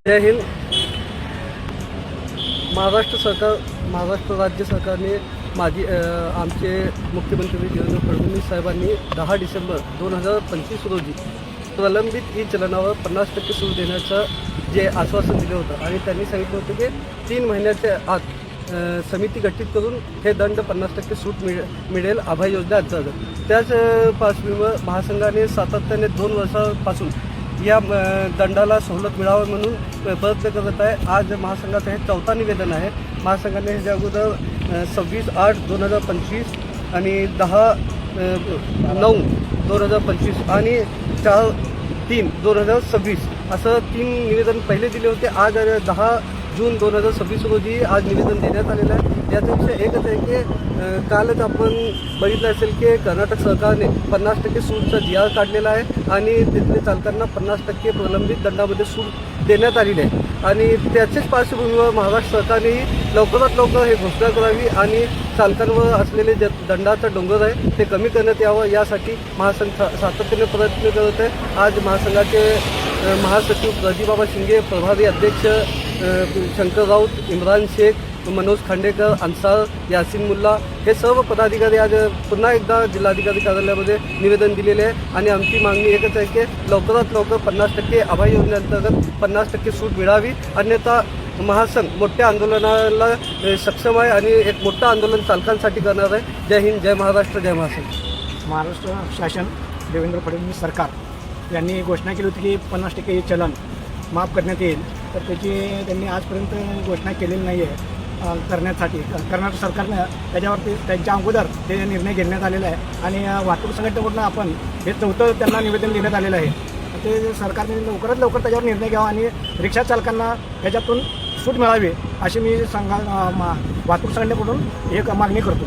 जय हिंद। महाराष्ट्र राज्य सरकारने आमचे मुख्यमंत्री देवेंद्र फडणवीस साहेबांनी 10 डिसेंबर 2025 रोजी प्रलंबित ई चलनावर 50% सूट देण्याचं जे आश्वासन दिलं होतं आणि त्यांनी सांगितलं होतं की 3 महिन्याच्या आत समिती गठीत करून हे दंड 50% सूट मिळेल अभय योजना अंतर्गत। त्याच पार्श्वभूमीवर महासंघाने सातत्याने 2 वर्षापासून या दंडाला सवलत मिळावं म्हणून प्रयत्न करत आहे। आज महासंघाचं हे 4था निवेदन आहे। महासंघाने ह्याच्या अगोदर 26/8/2025 आणि 10/9/2025 आणि 4/3/2026 असं 3 निवेदन पहिले दिले होते। आज 10 जून 2026 रोजी आज निवेदन देण्यात आलेलं आहे। याचा विषय एकच आहे की कालच आपण बघितलं असेल की कर्नाटक सरकारने 50% सूटचा जी आर काढलेला आहे आणि तिथले चालकांना 50% प्रलंबित दंडामध्ये सूट देण्यात आलेली आहे आणि त्याच्याच पार्श्वभूमीवर महाराष्ट्र सरकारनेही लवकरात लवकर हे घोषणा करावी आणि चालकांवर असलेले जे दंडाचा डोंगर आहे ते कमी करण्यात यावं यासाठी महासंघ सातत्याने प्रयत्न करत आहे। आज महासंघाचे महासचिव प्रदीपबाबा शिंगे, प्रभारी अध्यक्ष शंकर राऊत, इम्रान शेख, मनोज खांडेकर, अन्सार, यासिन मुल्ला हे सर्व पदाधिकारी आज पुन्हा एकदा जिल्हाधिकारी कार्यालयामध्ये निवेदन दिलेले आहे आणि आमची मागणी एकच आहे की लवकरात लवकर 50% अभय योजनेअंतर्गत 50% सूट मिळावी, अन्यथा महासंघ मोठ्या आंदोलनाला सक्षम आहे आणि एक मोठं आंदोलन चालकांसाठी करणार आहे। जय हिंद, जय महाराष्ट्र, जय महासंघ। महाराष्ट्र शासन देवेंद्र फडणवीस सरकार यांनी घोषणा केली होती की 50% चलन माफ करण्यात येईल, तर त्यांनी आजपर्यंत घोषणा केलेली नाही आहे करण्यासाठी। कर्नाटक सरकारनं त्याच्यावरती त्यांच्या अगोदर ते निर्णय घेण्यात आलेला आहे आणि वाहतूक संघटनेकडून आपण हे 4थं त्यांना निवेदन देण्यात आलेलं आहे। ते सरकारने लवकरात लवकर त्याच्यावर निर्णय घ्यावा आणि रिक्षा चालकांना त्याच्यातून सूट मिळावी अशी मी वाहतूक संघटनेकडून एक मागणी करतो।